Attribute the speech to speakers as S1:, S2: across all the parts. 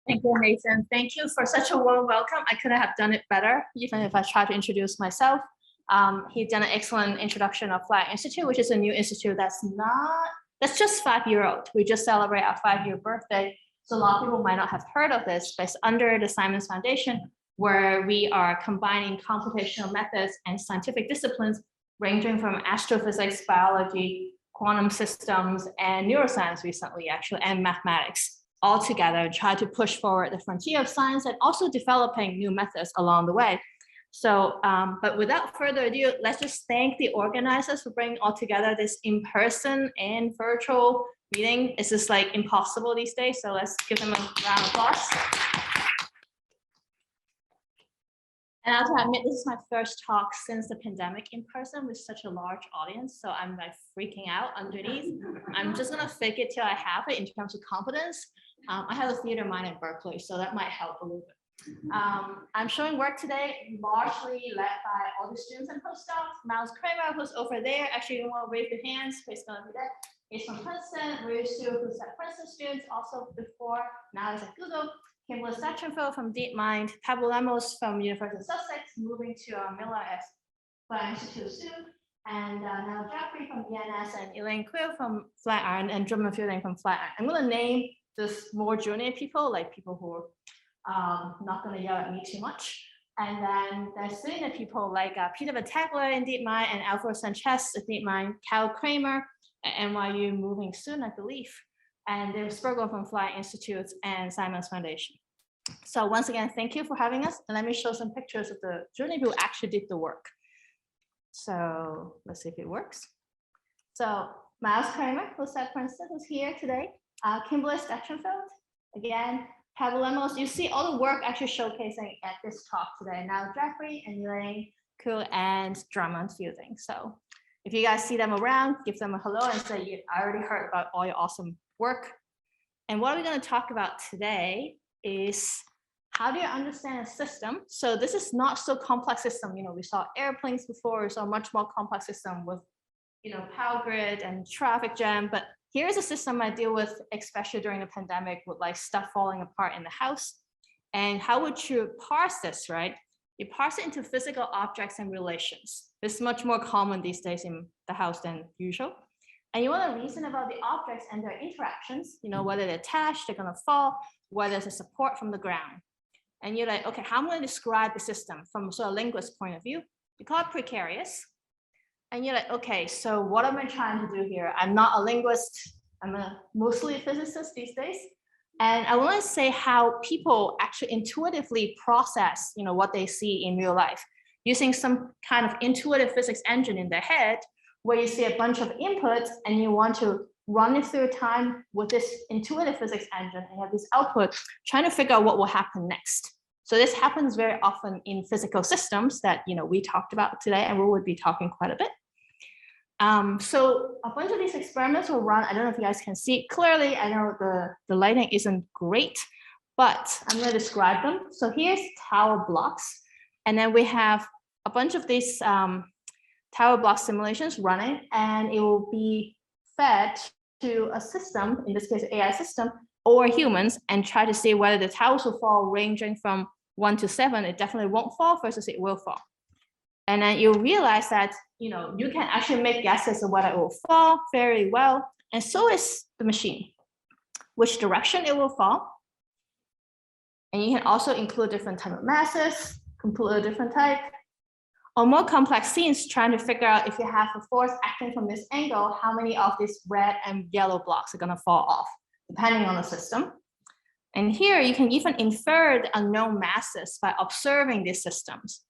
S1: Thank you, Nathan. Thank you for such a warm welcome. I couldn't have done it better, even if I tried to introduce myself. He's done an excellent introduction of Flatiron Institute, which is a new institute that's just 5-year-old. We just celebrate our 5-year birthday. So a lot of people might not have heard of this, but it's under the Simons Foundation, where we are combining computational methods and scientific disciplines ranging from astrophysics, biology, quantum systems, and neuroscience recently, actually, and mathematics all together, try to push forward the frontier of science and also developing new methods along the way. So, but without further ado, let's just thank the organizers for bringing all together this in-person and virtual meeting. It's just like impossible these days. So let's give them a round of applause. And I have to admit, this is my first talk since the pandemic in person with such a large audience. So I'm like freaking out underneath. I'm just gonna fake it till I have it in terms of confidence. I have a theater minor at Berkeley, so that might help a little bit. I'm showing work today, largely led by all the students and postdocs. Miles Kramer, who's over there, actually, you want to wave your hands, he's gonna do that. He's from Princeton, Maria Stu, who's at Princeton students, also before, now is at Google. Kimberly Satchenfeld from DeepMind, Pablo Lemos from University of Sussex, moving to Miller at Flatiron Institute soon, and now Jeffrey from ENS and Elaine Quill from Flatiron and Drummond Fielding from Flatiron. I'm going to name this more junior people, like people who are not going to yell at me too much. And then there's senior people like Peter Battaglia in DeepMind and Alfredo Sanchez at DeepMind, Cal Kramer at NYU moving soon, I believe. And there's Spergel from Flatiron Institute and Simons Foundation. So once again, thank you for having us. And let me show some pictures of the junior who actually did the work. So let's see if it works. So Miles Kramer, who's at Princeton, who's here today. Kimberly Satchenfeld, again, Pablo Lemos. You see all the work actually showcasing at this talk today. Now Jeffrey and Elaine Quill and Drummond Fielding. So if you guys see them around, give them a hello and say, I already heard about all your awesome work. And what we're going to talk about today is how do you understand a system? So this is not so complex system. You know, we saw airplanes before, we saw a much more complex system with, you know, power grid and traffic jam. But here's a system I deal with, especially during the pandemic, with like stuff falling apart in the house. And how would you parse this, right? You parse it into physical objects and relations. This is much more common these days in the house than usual. And you want to reason about the objects and their interactions, you know, whether they're attached, they're going to fall, whether there's a support from the ground. And you're like, okay, how am I going to describe the system from sort of linguist point of view? You call it precarious. And you're like, okay, so what am I trying to do here? I'm not a linguist. I'm mostly a physicist these days. And I want to say how people actually intuitively process, you know, what they see in real life using some kind of intuitive physics engine in their head, where you see a bunch of inputs and you want to run it through time with this intuitive physics engine and you have this output trying to figure out what will happen next. So this happens very often in physical systems that, you know, we talked about today and we would be talking quite a bit. So a bunch of these experiments will run. I don't know if you guys can see it clearly. I know the lighting isn't great, but I'm going to describe them. So here's tower blocks. And then we have a bunch of these tower block simulations running, and it will be fed to a system, in this case, AI system, or humans, and try to see whether the towers will fall ranging from 1 to 7. It definitely won't fall versus it will fall. And then you'll realize that, you know, you can actually make guesses of whether it will fall very well. And so is the machine, which direction it will fall. And you can also include different type of masses, completely different type. Or more complex scenes, trying to figure out if you have a force acting from this angle, how many of these red and yellow blocks are going to fall off, depending on the system. And here you can even infer the unknown masses by observing these systems,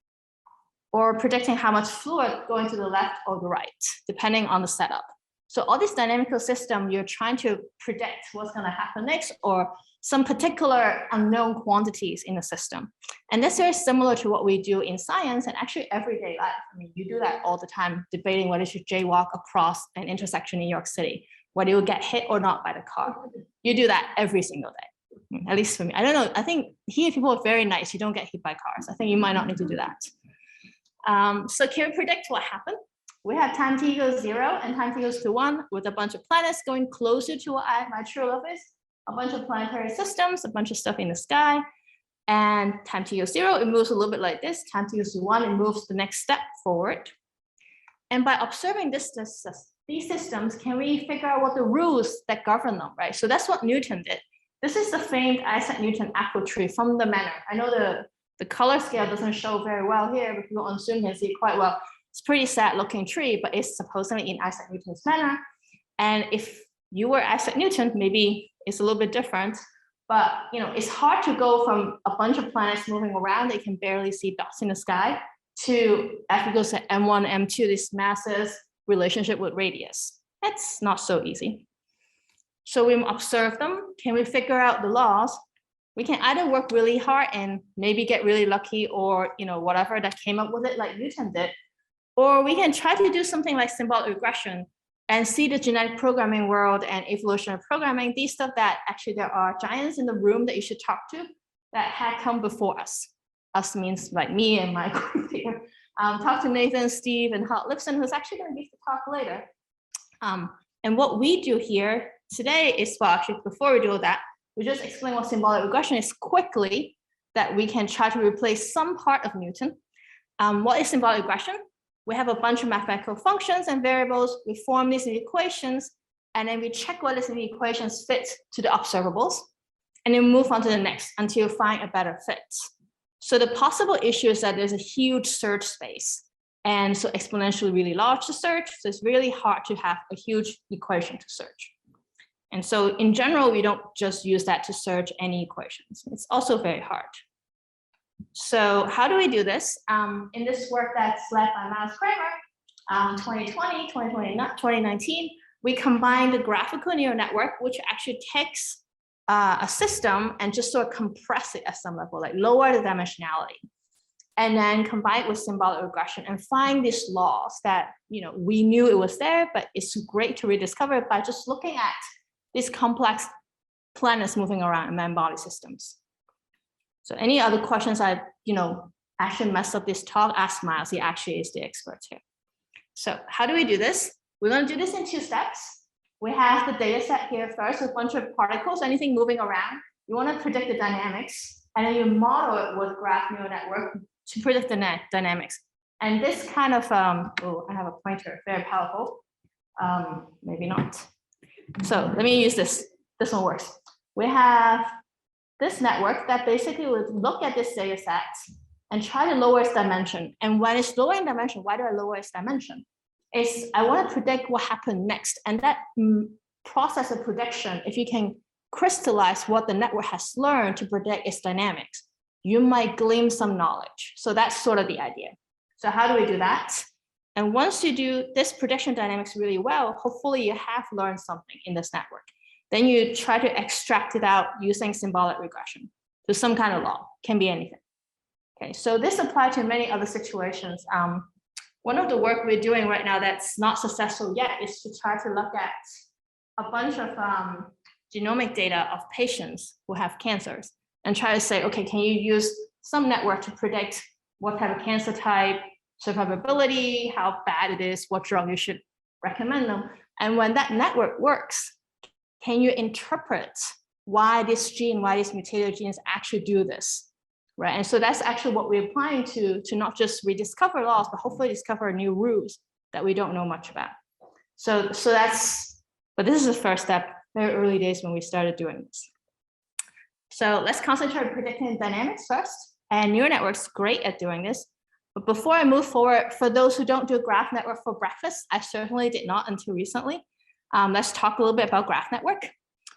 S1: or predicting how much fluid going to the left or the right, depending on the setup. So all this dynamical system, you're trying to predict what's going to happen next, or some particular unknown quantities in the system. And that's very similar to what we do in science and actually everyday life. I mean, you do that all the time, debating whether you should jaywalk across an intersection in New York City, whether you'll get hit or not by the car. You do that every single day, at least for me. I don't know, I think here people are very nice. You don't get hit by cars. I think you might not need to do that. So can we predict what happened? We have time t equals 0 and time t equals to 1 with a bunch of planets going closer to what my true love is. a bunch of planetary systems, a bunch of stuff in the sky. And time t equals 0, it moves a little bit like this. Time t equals 1, it moves the next step forward. And by observing these systems, can we figure out what the rules that govern them, right? So that's what Newton did. This is the famed Isaac Newton apple tree from the manor. I know the color scale doesn't show very well here, but people on Zoom can see it quite well. It's a pretty sad looking tree, but it's supposedly in Isaac Newton's manor. And if you were Isaac Newton, maybe it's a little bit different. But it's hard to go from a bunch of planets moving around that you can barely see dots in the sky to F equals to M1, M2, this massive relationship with radius. That's not so easy. So we observe them. Can we figure out the laws? We can either work really hard and maybe get really lucky, or whatever that came up with it like Newton did, or we can try to do something like symbolic regression and see the genetic programming world and evolutionary programming, these stuff that actually there are giants in the room that you should talk to that had come before us. Us means like me and my group here. Talk to Nathan, Steve, and Hart Lipson, who's actually going to give the talk later. And what we do here today is, well, actually, before we do all that, we just explain what symbolic regression is quickly, that we can try to replace some part of Newton. What is symbolic regression? We have a bunch of mathematical functions and variables. We form these equations, and then we check whether these equations fit to the observables, and then move on to the next until you find a better fit. So the possible issue is that there's a huge search space, and so exponentially really large to search. So it's really hard to have a huge equation to search. And so in general, we don't just use that to search any equations. It's also very hard. So how do we do this? In this work that's led by Miles Kramer, 2020, 2019, we combined the graphical neural network, which actually takes a system and just sort of compress it at some level, like lower the dimensionality, and then combine it with symbolic regression and find these laws that we knew it was there, but it's great to rediscover it by just looking at these complex planets moving around in man-body systems. So any other questions I, actually messed up this talk, ask Miles, he actually is the expert here. So how do we do this? We're going to do this in 2 steps. We have the data set here first with a bunch of particles, anything moving around. You want to predict the dynamics, and then you model it with graph neural network to predict the dynamics. And this kind of, oh, I have a pointer, very powerful. Maybe not. So let me use this. This one works. We have this network that basically would look at this data set and try to lower its dimension. And when it's lowering dimension, why do I lower its dimension? I want to predict what happened next. And that process of prediction, if you can crystallize what the network has learned to predict its dynamics, you might glean some knowledge. So that's sort of the idea. So how do we do that? And once you do this prediction dynamics really well, hopefully you have learned something in this network. Then you try to extract it out using symbolic regression to some kind of law, can be anything. Okay, so this applies to many other situations. One of the work we're doing right now that's not successful yet is to try to look at a bunch of genomic data of patients who have cancers and try to say, okay, can you use some network to predict what type of cancer type, survivability, how bad it is, what drug you should recommend them. And when that network works, can you interpret why this gene, why these mutated genes actually do this, right? And so that's actually what we're applying to not just rediscover laws, but hopefully discover new rules that we don't know much about. So that's, but this is the first step, very early days when we started doing this. So let's concentrate on predicting dynamics first. And neural networks great at doing this. But before I move forward, for those who don't do a graph network for breakfast, I certainly did not until recently. Let's talk a little bit about graph network.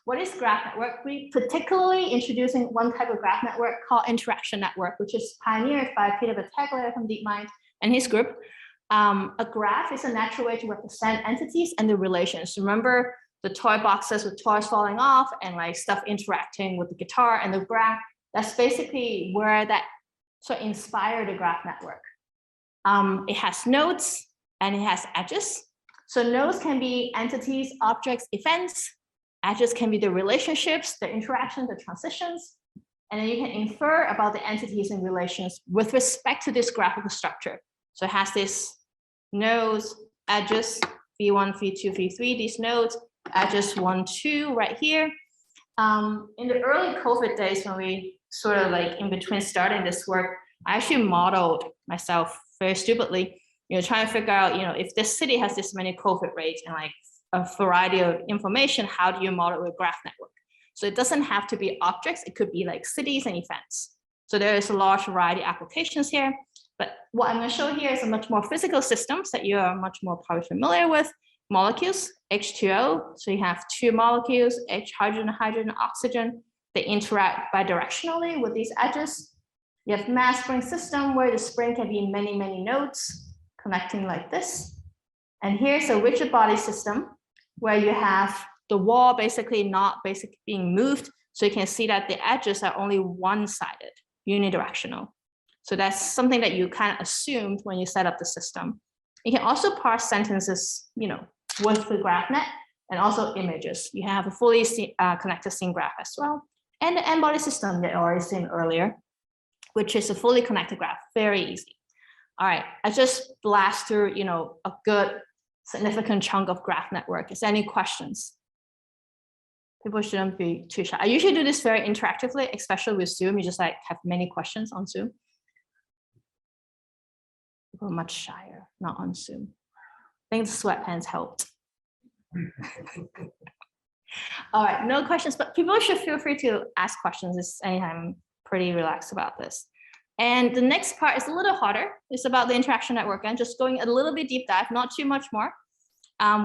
S1: What is graph network? We particularly introducing one type of graph network called interaction network, which is pioneered by Peter Zentangle from DeepMind and his group. A graph is a natural way to represent entities and the relations. Remember the toy boxes with toys falling off and like stuff interacting with the guitar and the graph. That's basically where that sort of inspired the graph network. It has nodes and it has edges. So nodes can be entities, objects, events. Edges can be the relationships, the interactions, the transitions. And then you can infer about the entities and relations with respect to this graphical structure. So it has this nodes, edges, V1, V2, V3, these nodes, edges 1, 2 right here. In the early COVID days, when we sort of like in between starting this work, I actually modeled myself very stupidly, trying to figure out, if this city has this many COVID rates and like a variety of information, how do you model a graph network? So it doesn't have to be objects, it could be like cities and events. So there is a large variety of applications here, but what I'm going to show here is a much more physical systems that you are much more probably familiar with. Molecules, H2O, so you have two molecules, H, hydrogen, hydrogen, oxygen. They interact bidirectionally with these edges. You have mass spring system where the spring can be many, many nodes connecting like this. And here's a rigid body system where you have the wall basically not being moved. So you can see that the edges are only one-sided, unidirectional. So that's something that you kind of assumed when you set up the system. You can also parse sentences, with the GraphNet and also images. You have a fully connected scene graph as well. And the n-body system that I already seen earlier, which is a fully connected graph, very easy. All right, I just blast through, a good significant chunk of graph network. Is there any questions? People shouldn't be too shy. I usually do this very interactively, especially with Zoom. You just like have many questions on Zoom. People are much shyer, not on Zoom. I think the sweatpants helped. All right, no questions, but people should feel free to ask questions anytime. I'm pretty relaxed about this. And the next part is a little harder. It's about the interaction network and just going a little bit deep dive, not too much more.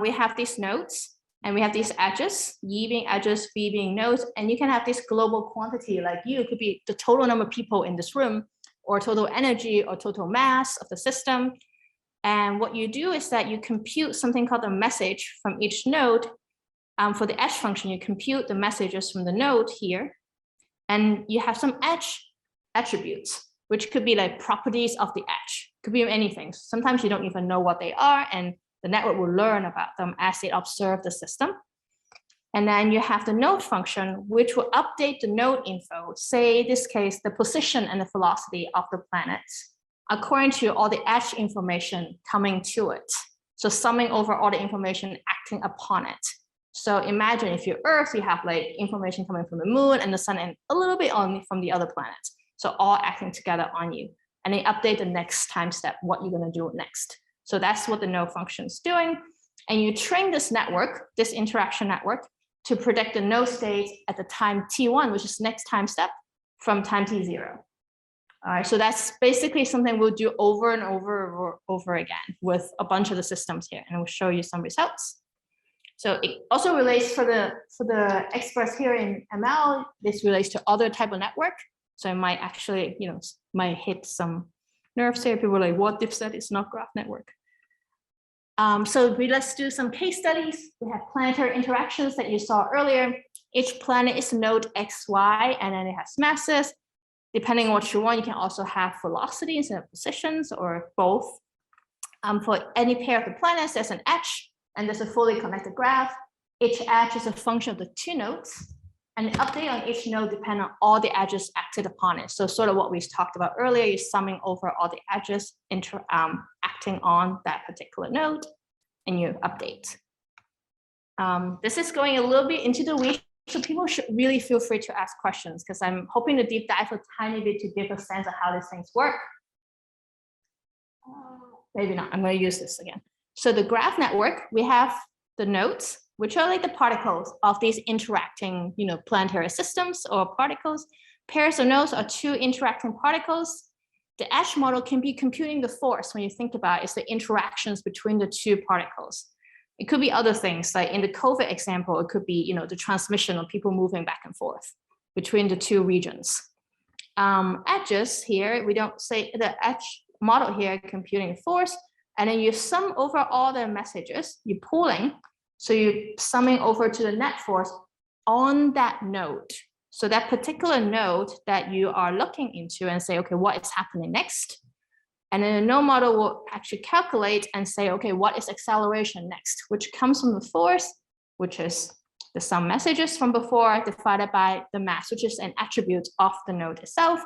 S1: We have these nodes and we have these edges, Y being edges, V being nodes, and you can have this global quantity like U could be the total number of people in this room or total energy or total mass of the system. And what you do is that you compute something called a message from each node. For the edge function, you compute the messages from the node here. And you have some edge attributes, which could be like properties of the edge. Could be anything. Sometimes you don't even know what they are, and the network will learn about them as they observe the system. And then you have the node function, which will update the node info, say in this case, the position and the velocity of the planets, according to all the edge information coming to it. So summing over all the information acting upon it. So imagine if you're Earth, you have like information coming from the moon and the sun and a little bit on from the other planets. So all acting together on you. And they update the next time step, what you're gonna do next. So that's what the node function is doing. And you train this network, this interaction network, to predict the node state at the time T1, which is next time step, from time T0. All right, so that's basically something we'll do over and over again with a bunch of the systems here, and we'll show you some results. So it also relates for the experts here in ML, this relates to other type of network. So it might actually, might hit some nerves here. People are like, what if that is not graph network? So let's do some case studies. We have planetary interactions that you saw earlier. Each planet is node X, Y, and then it has masses. Depending on what you want, you can also have velocity instead of positions or both. For any pair of the planets, there's an edge and there's a fully connected graph. Each edge is a function of the two nodes, and the update on each node depends on all the edges acted upon it. So sort of what we talked about earlier, you're summing over all the edges acting on that particular node, and you update. This is going a little bit into the weeds. So people should really feel free to ask questions because I'm hoping to deep dive a tiny bit to give a sense of how these things work. Maybe not, I'm going to use this again. So the graph network, we have the nodes, which are like the particles of these interacting, planetary systems or particles. Pairs of nodes are two interacting particles. The edge model can be computing the force when you think about it, it's the interactions between the two particles. It could be other things, like in the COVID example, it could be, the transmission of people moving back and forth between the two regions. Edges here, we don't say the edge model here, computing force, and then you sum over all the messages, you're pooling, so you're summing over to the net force on that node. So that particular node that you are looking into and say, okay, what is happening next? And then the node model will actually calculate and say, okay, what is acceleration next, which comes from the force, which is the sum messages from before divided by the mass, which is an attribute of the node itself.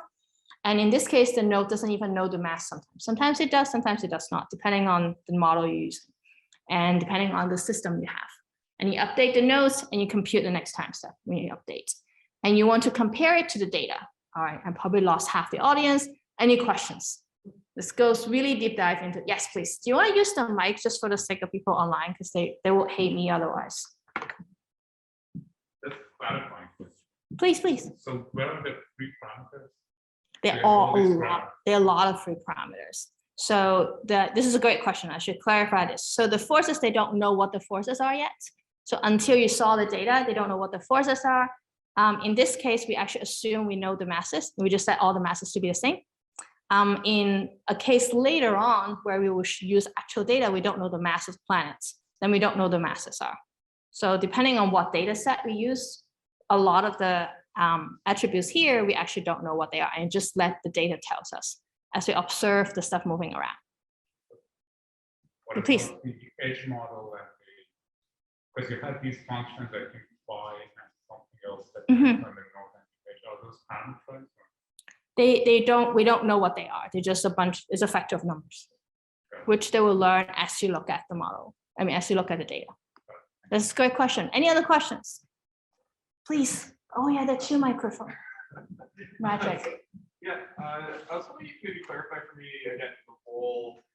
S1: And in this case, the node doesn't even know the mass sometimes. Sometimes it does, sometimes it does not, depending on the model you use and depending on the system you have. And you update the nodes and you compute the next time step when you update. And you want to compare it to the data. All right, I probably lost half the audience. Any questions? This goes really deep dive into, yes, please. Do you want to use the mic just for the sake of people online? Because they will hate me otherwise.
S2: Just clarifying.
S1: Please.
S2: So where are the free parameters?
S1: They're all a lot. There are a lot of free parameters. So this is a great question. I should clarify this. So the forces, they don't know what the forces are yet. So until you saw the data, they don't know what the forces are. In this case, we actually assume we know the masses. We just set all the masses to be the same. In a case later on where we will use actual data, we don't know the mass of planets. Then we don't know the masses are. So depending on what data set we use, a lot of the attributes here, we actually don't know what they are, and just let the data tells us as we observe the stuff moving around.
S2: What
S1: please.
S2: About the edge model and because you have these functions, I think phi and something else that are those parameters?
S1: They don't, we don't know what they are. They're just a bunch, it's a factor of numbers, which they will learn as you look at the model. I mean, as you look at the data. That's a great question. Any other questions? Please. Oh yeah, that's your microphone. Magic.
S3: Yeah, I was hoping you could maybe clarify for me again the role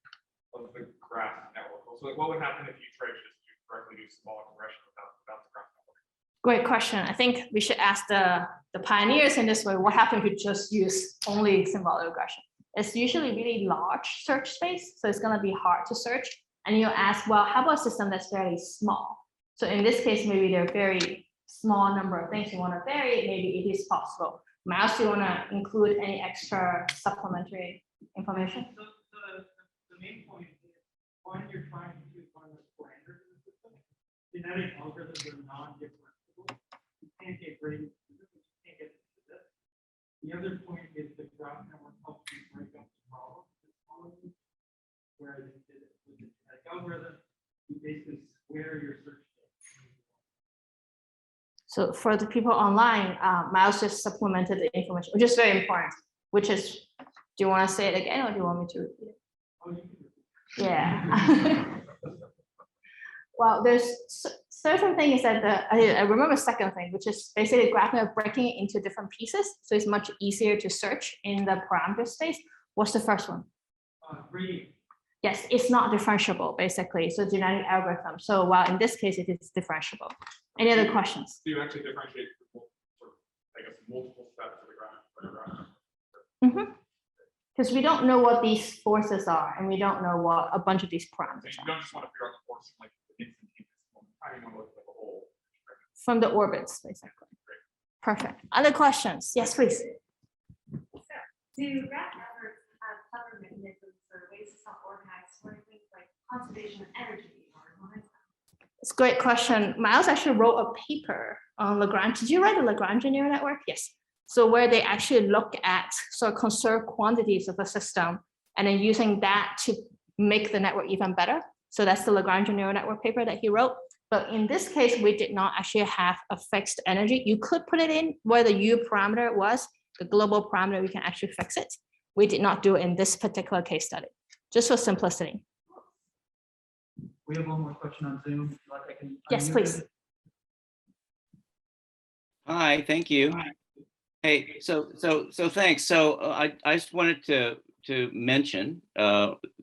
S3: of the graph network. So like what would happen if you tried to just directly do symbolic regression without the graph network?
S1: Great question. I think we should ask the pioneers in this way, what happens if you just use only symbolic regression? It's usually really large search space, so it's gonna be hard to search. And you'll ask, well, how about a system that's fairly small? So in this case, maybe they're very small number of things you want to vary, maybe it is possible. Miles, do you want to include any extra supplementary information?
S4: The main point is when you're trying to find the parameters in the system, genetic algorithms are non-differentiable. You can't get gradient, you can't get to this. The other point is the graph network helps you break up the problem. Where they did it with the genetic algorithm, you basically square your search.
S1: So for the people online, Miles just supplemented the information, which is very important, which is, do you want to say it again or do you want me to repeat it?
S4: Oh, you can repeat it.
S1: Yeah. Well, there's certain things that I remember the second thing, which is basically graph network breaking it into different pieces. So it's much easier to search in the parameter space. What's the first one?
S4: Gradient.
S1: Yes, it's not differentiable, basically. So genetic algorithm. So while in this case, it is differentiable. Any other questions?
S2: Do you actually differentiate, I guess, multiple steps of the graph?
S1: Because we don't know what these forces are, and we don't know what a bunch of these parameters
S2: So you
S1: are.
S2: don't just want to figure out the force like the instantaneous moment. I want to look at the whole.
S1: From the orbits, basically. Perfect. Other questions? Yes, please.
S5: Do graph networks have clever mechanisms or ways to self-organize for things like conservation of energy or momentum?
S1: It's a great question. Miles actually wrote a paper on Lagrange. Did you write the Lagrange neural network? Yes. So where they actually look at sort of conserved quantities of the system and then using that to make the network even better. So that's the Lagrange neural network paper that he wrote. But in this case, we did not actually have a fixed energy. You could put it in where the U parameter was, the global parameter, we can actually fix it. We did not do it in this particular case study, just for simplicity.
S4: We have one more question on Zoom. If you'd like, I can
S1: Yes,
S4: unmute
S1: please.
S4: it.
S6: Hi, thank you. Hey, so thanks. So I just wanted to mention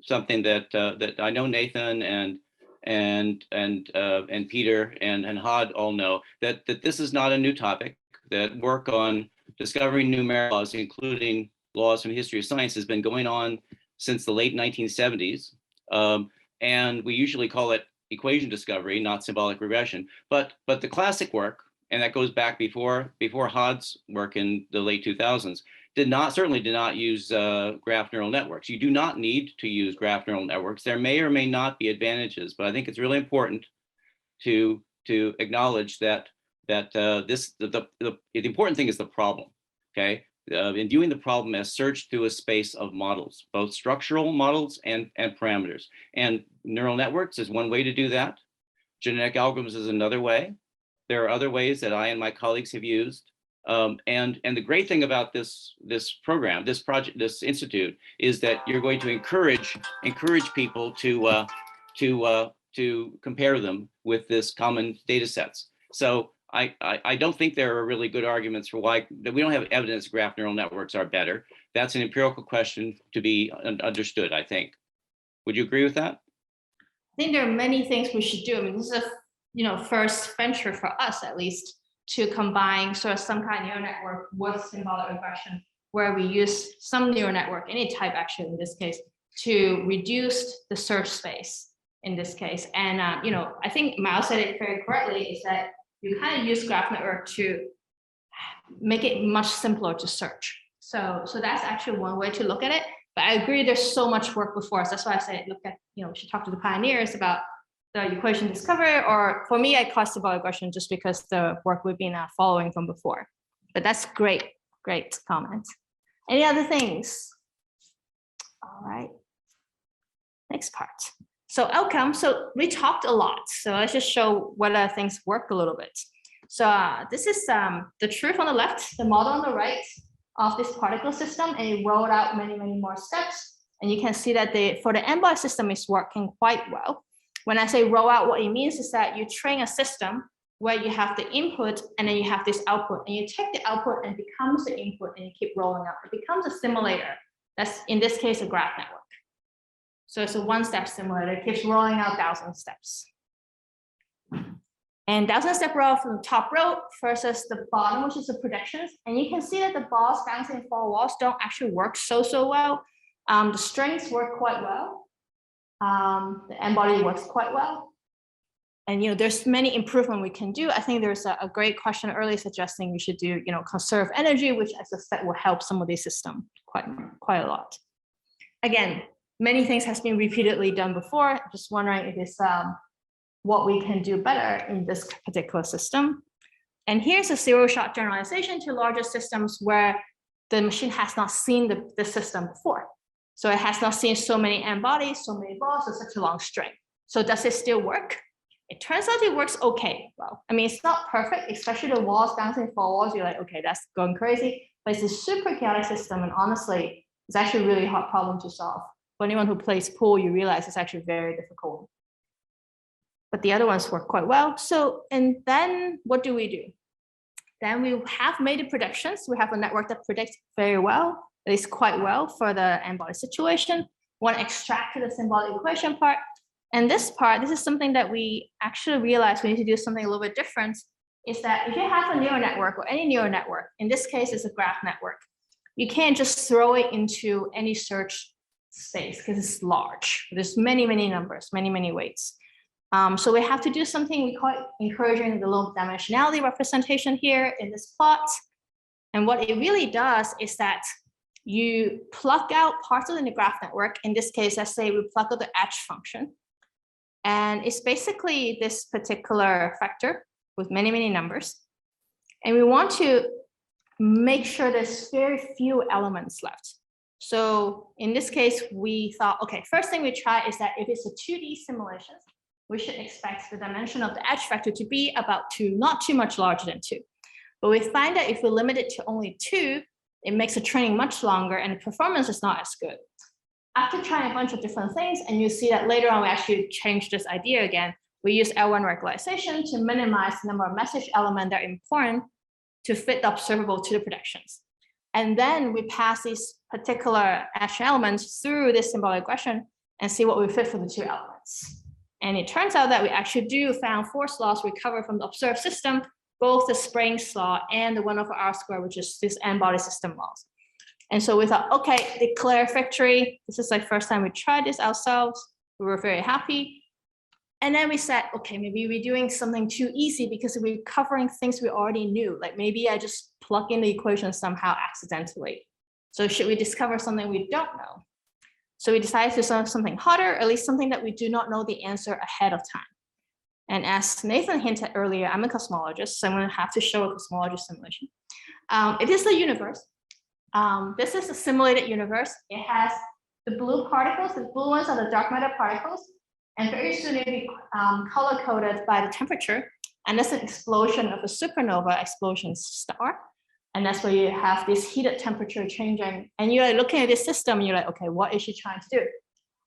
S6: something that I know Nathan and Peter and Hod all know, that this is not a new topic. That work on discovering numeric laws, including laws from the history of science, has been going on since the late 1970s. And we usually call it equation discovery, not symbolic regression. But the classic work, and that goes back before Hod's work in the late 2000s, certainly did not use graph neural networks. You do not need to use graph neural networks. There may or may not be advantages, but I think it's really important to acknowledge that the important thing is the problem. Okay, in viewing the problem as search through a space of models, both structural models and parameters. And neural networks is one way to do that. Genetic algorithms is another way. There are other ways that I and my colleagues have used. And the great thing about this program, this project, this institute, is that you're going to encourage people to to compare them with this common data sets. So I don't think there are really good arguments for why that we don't have evidence graph neural networks are better. That's an empirical question to be understood, I think. Would you agree with that?
S1: I think there are many things we should do. I mean, this is a first venture for us, at least, to combine sort of some kind of neural network with symbolic regression, where we use some neural network, any type actually in this case, to reduce the search space in this case. And I think Miles said it very correctly, is that you kind of use graph network to make it much simpler to search. So that's actually one way to look at it. But I agree, there's so much work before us. That's why I say look at, we should talk to the pioneers about the equation discovery, or for me, I call symbolic regression just because the work we've been following from before. But that's great comment. Any other things? All right, next part. So outcome, so we talked a lot. So let's just show whether things work a little bit. So this is the truth on the left, the model on the right of this particle system, and it rolled out many more steps. And you can see that for the n-bar system is working quite well. When I say roll out, what it means is that you train a system where you have the input and then you have this output, and you take the output and it becomes the input, and you keep rolling out. It becomes a simulator. That's in this case a graph network. So it's a one-step simulator. It keeps rolling out 1,000 steps. And 1,000-step row from the top row versus the bottom, which is the predictions. And you can see that the balls bouncing four walls don't actually work so well. The strings work quite well. The n-body works quite well. And there's many improvement we can do. I think there's a great question earlier suggesting we should do conserve energy, which I suspect will help some of these systems quite a lot. Again, many things has been repeatedly done before. I'm just wondering if it's what we can do better in this particular system. And here's a zero-shot generalization to larger systems where the machine has not seen the system before. So it has not seen so many n-bodies, so many balls, or such a long string. So does it still work? It turns out it works okay. Well, I mean, it's not perfect, especially the walls bouncing four walls. You're like, okay, that's going crazy. But it's a super chaotic system, and honestly, it's actually a really hard problem to solve. For anyone who plays pool, you realize it's actually very difficult. But the other ones work quite well. So, and then what do we do? Then we have made the predictions. We have a network that predicts very well, at least quite well for the n-body situation. We want to extract to the symbolic equation part. And this part, this is something that we actually realize we need to do something a little bit different, is that if you have a neural network or any neural network, in this case, it's a graph network, you can't just throw it into any search space because it's large. There's many numbers, many weights. So we have to do something we call it encouraging the low dimensionality representation here in this plot. And what it really does is that you pluck out parts of the graph network. In this case, let's say we pluck out the edge function. And it's basically this particular vector with many numbers. And we want to make sure there's very few elements left. So in this case, we thought, okay, first thing we try is that if it's a 2D simulation, we should expect the dimension of the edge vector to be about 2, not too much larger than 2. But we find that if we limit it to only 2, it makes the training much longer and the performance is not as good. After trying a bunch of different things, and you see that later on we actually changed this idea again, we use L1 regularization to minimize the number of message elements that are important to fit the observable to the predictions. And then we pass these particular action elements through this symbolic regression and see what we fit for the 2 elements. And it turns out that we actually do found force laws recover from the observed system, both the Springs law and the 1/r², which is this n-body system laws. And so we thought, okay, declare victory. This is like first time we tried this ourselves. We were very happy. And then we said, okay, maybe we're doing something too easy because we're covering things we already knew. Like maybe I just plug in the equation somehow accidentally. So should we discover something we don't know? So we decided to do something harder, at least something that we do not know the answer ahead of time. And as Nathan hinted earlier, I'm a cosmologist, so I'm going to have to show a cosmology simulation. It is the universe. This is a simulated universe. It has the blue particles. The blue ones are the dark matter particles. And very soon it'll be color-coded by the temperature. And that's an explosion of a supernova explosion star. And that's where you have this heated temperature changing. And you're like looking at this system, and you're like, okay, what is she trying to do?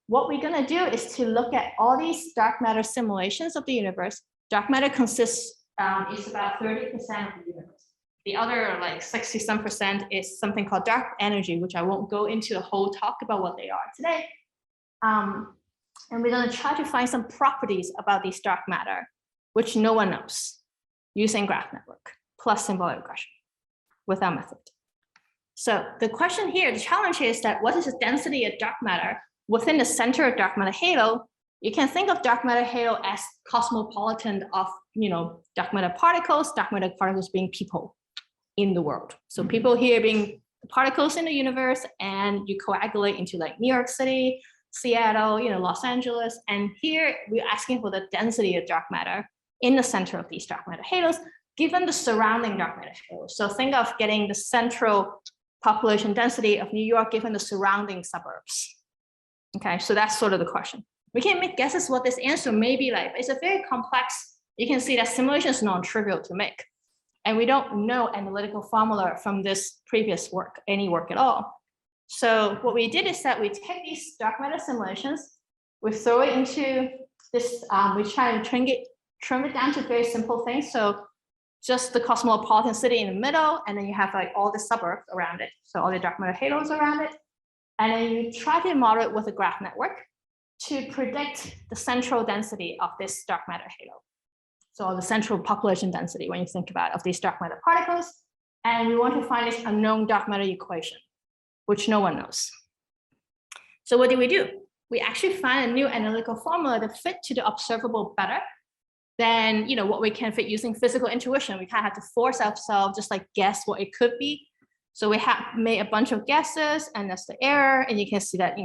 S1: what we're going to do is to look at all these dark matter simulations of the universe. Dark matter consists, is about 30% of the universe. The other like 60-some% is something called dark energy, which I won't go into a whole talk about what they are today. And we're going to try to find some properties about these dark matter, which no one knows, using graph network plus symbolic regression with our method. So the question here, the challenge here is that what is the density of dark matter within the center of dark matter halo? You can think of dark matter halo as cosmopolitan of, dark matter particles being people in the world. So people here being particles in the universe, and you coagulate into like New York City, Seattle, Los Angeles. And here we're asking for the density of dark matter in the center of these dark matter halos, given the surrounding dark matter halos. So think of getting the central population density of New York given the surrounding suburbs. Okay, so that's sort of the question. We can make guesses what this answer may be like. It's a very complex, you can see that simulation is non-trivial to make. And we don't know analytical formula from this previous work, any work at all. So what we did is that we take these dark matter simulations, we throw it into this, we try and trim it down to very simple things. So just the cosmopolitan city in the middle, and then you have like all the suburbs around it. So all the dark matter halos around it. And then you try to model it with a graph network to predict the central density of this dark matter halo. So the central population density, when you think about it, of these dark matter particles. And we want to find this unknown dark matter equation, which no one knows. So what do? We actually find a new analytical formula that fit to the observable better than what we can fit using physical intuition. We kind of have to force ourselves, just like guess what it could be. So we have made a bunch of guesses, and that's the error. And you can see that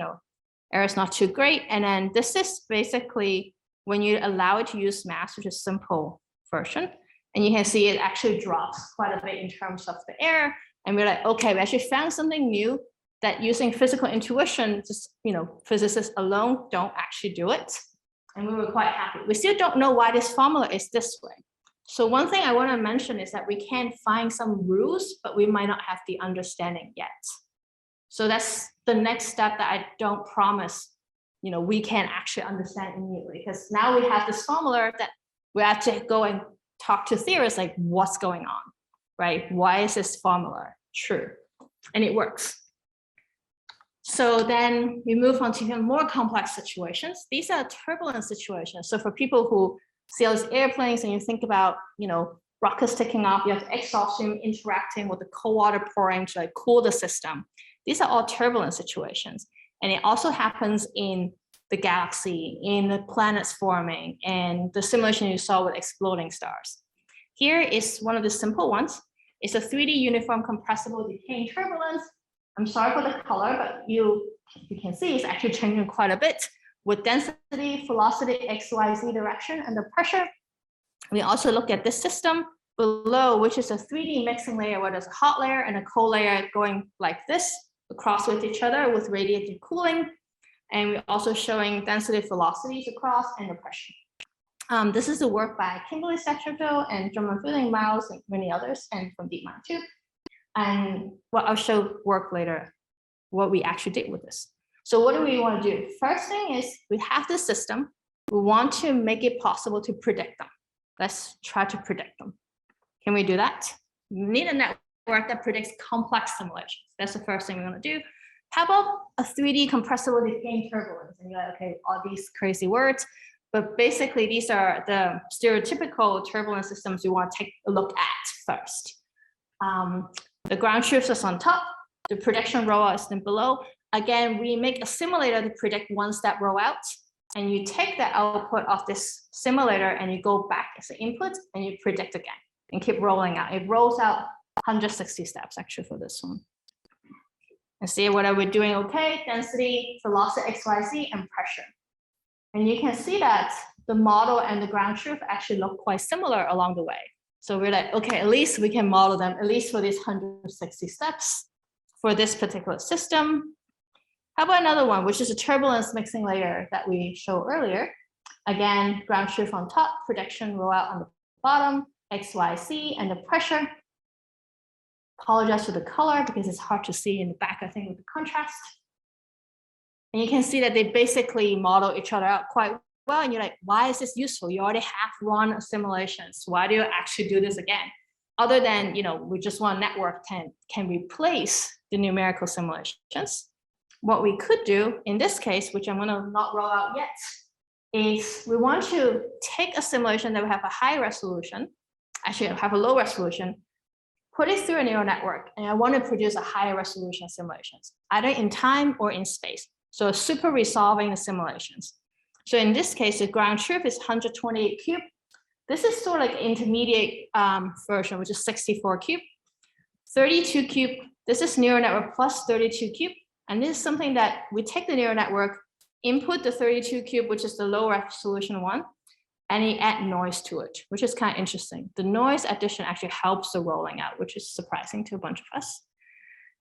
S1: error is not too great. And then this is basically when you allow it to use mass, which is simple version, and you can see it actually drops quite a bit in terms of the error. And we're like, okay, we actually found something new that using physical intuition, just physicists alone don't actually do it. And we were quite happy. We still don't know why this formula is this way. So one thing I want to mention is that we can find some rules, but we might not have the understanding yet. So that's the next step that I don't promise, we can actually understand immediately, because now we have this formula that we have to go and talk to theorists, like what's going on, right? Why is this formula true? And it works. So then we move on to even more complex situations. These are turbulence situations. So for people who see all these airplanes and you think about, rockets taking off, you have the exhaust stream interacting with the cold water pouring to like cool the system. These are all turbulence situations. And it also happens in the galaxy, in the planets forming, and the simulation you saw with exploding stars. Here is one of the simple ones. It's a 3D uniform compressible decaying turbulence. I'm sorry for the color, but you can see it's actually changing quite a bit with density, velocity, x, y, z direction, and the pressure. We also look at this system below, which is a 3D mixing layer where there's a hot layer and a cold layer going like this across with each other with radiative cooling. And we're also showing density velocities across and the pressure. This is the work by Kimberly Satcherville and German Feeling Miles and many others, and from DeepMind too. And I'll show work later, what we actually did with this. So what do we want to do? First thing is we have this system. We want to make it possible to predict them. Let's try to predict them. Can we do that? We need a network that predicts complex simulations. That's the first thing we're going to do. How about a 3D compressible decaying turbulence? And you're like, okay, all these crazy words. But basically, these are the stereotypical turbulence systems you want to take a look at first. The ground truth is on top. The prediction rollout is then below. Again, we make a simulator to predict one step rollout. And you take the output of this simulator and you go back as an input and you predict again and keep rolling out. It rolls out 160 steps actually for this one. And see whether we're doing okay, density, velocity, x, y, z, and pressure. And you can see that the model and the ground truth actually look quite similar along the way. So we're like, okay, at least we can model them, at least for these 160 steps for this particular system. How about another one, which is a turbulence mixing layer that we showed earlier. Again, ground truth on top, prediction rollout on the bottom, x, y, z, and the pressure. Apologize for the color because it's hard to see in the back, I think, with the contrast. And you can see that they basically model each other out quite well. And you're like, why is this useful? You already have run simulations. Why do you actually do this again? Other than, we just want network can replace the numerical simulations. What we could do in this case, which I'm going to not roll out yet, is we want to take a simulation that will have a high resolution, actually have a low resolution, put it through a neural network, and I want to produce a higher resolution simulations, either in time or in space. So super resolving the simulations. So in this case, the ground truth is 128 cube. This is sort of like intermediate version, which is 64 cube. 32 cube, this is neural network plus 32 cube. And this is something that we take the neural network, input the 32 cube, which is the low resolution one, and you add noise to it, which is kind of interesting. The noise addition actually helps the rolling out, which is surprising to a bunch of us.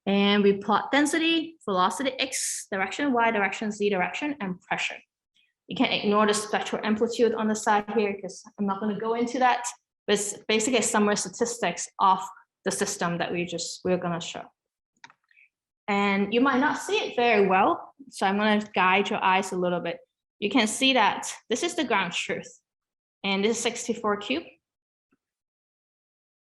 S1: And we plot density, velocity, X direction, Y direction, Z direction, and pressure. You can ignore the spectral amplitude on the side here because I'm not going to go into that. But it's basically a summary statistics of the system that we're going to show. And you might not see it very well, so I'm going to guide your eyes a little bit. You can see that this is the ground truth, and this is 64 cube.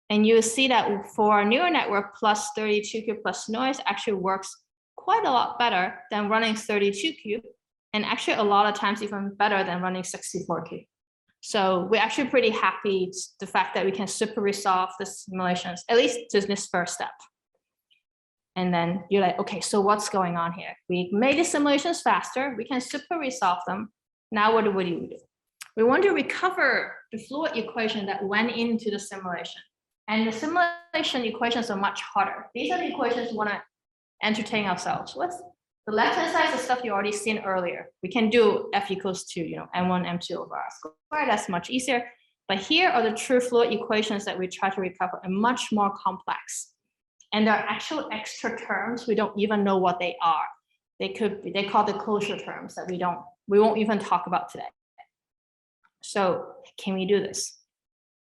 S1: And you see that for a neural network plus 32 cube plus noise actually works quite a lot better than running 32 cube, and actually a lot of times even better than running 64 cube. So we're actually pretty happy the fact that we can super resolve the simulations, at least to this first step. And then you're like, okay, so what's going on here? We made the simulations faster. We can super resolve them. Now what do we do? We want to recover the fluid equation that went into the simulation. And the simulation equations are much harder. These are the equations we want to entertain ourselves with. The left-hand side is the stuff you already seen earlier. We can do F equals to, M1, M2 over R squared. That's much easier. But here are the true fluid equations that we try to recover, and much more complex. And there are actual extra terms. We don't even know what they are. They call the closure terms that we won't even talk about today. So can we do this?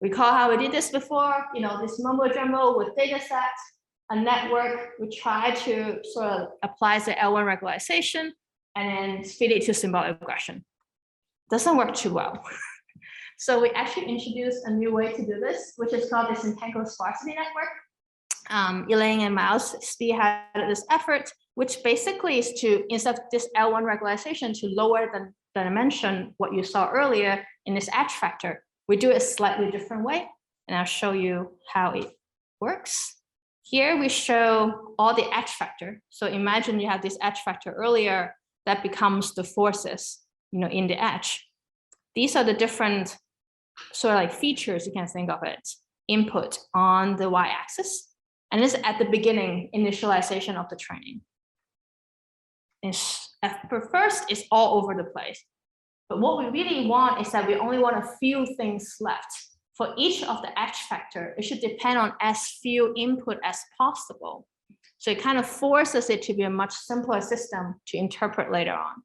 S1: Recall how we did this before, this mumbo jumbo with data sets, a network. We try to sort of apply the L1 regularization and then feed it to symbolic regression. Doesn't work too well. So we actually introduced a new way to do this, which is called the Zentangle sparsity network. Elaine and Miles spearheaded this effort, which basically is to, instead of this L1 regularization, to lower the dimension, what you saw earlier in this edge factor. We do it a slightly different way, and I'll show you how it works. Here we show all the edge factor. So imagine you have this edge factor earlier that becomes the forces, in the edge. These are the different sort of like features you can think of it. Input on the y-axis. And this is at the beginning, initialization of the training. First, it's all over the place. But what we really want is that we only want a few things left. For each of the edge factor, it should depend on as few input as possible. So it kind of forces it to be a much simpler system to interpret later on.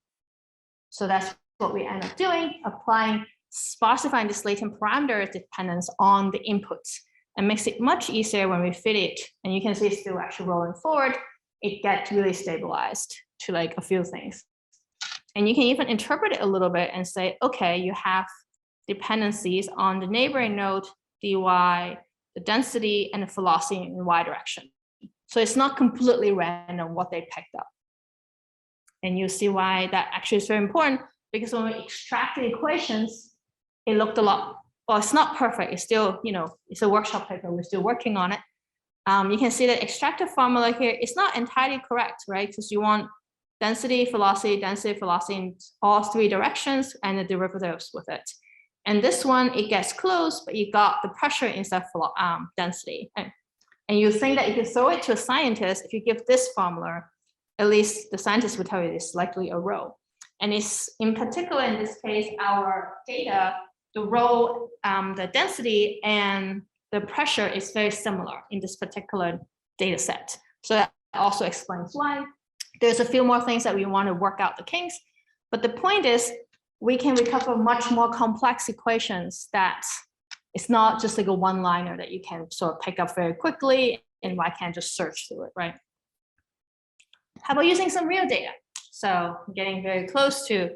S1: So that's what we end up doing, applying sparsifying this latent parameter dependence on the inputs, and makes it much easier when we fit it. And you can see it's still actually rolling forward. It gets really stabilized to like a few things. And you can even interpret it a little bit and say, okay, you have dependencies on the neighboring node, dy, the density, and the velocity in the y direction. So it's not completely random what they picked up. And you see why that actually is very important, because when we extract the equations, it looked a lot, well, it's not perfect. It's still, it's a workshop paper. We're still working on it. You can see the extractive formula here. It's not entirely correct, right? Because you want density, velocity in all three directions and the derivatives with it. And this one, it gets close, but you got the pressure instead of density. And you think that if you throw it to a scientist, if you give this formula, at least the scientist would tell you it's likely a rho. And it's in particular, in this case, our data, the rho, the density and the pressure is very similar in this particular data set. So that also explains why. There's a few more things that we want to work out the kinks, but the point is we can recover much more complex equations that it's not just like a one-liner that you can sort of pick up very quickly and why can't just search through it, right? How about using some real data? So getting very close to,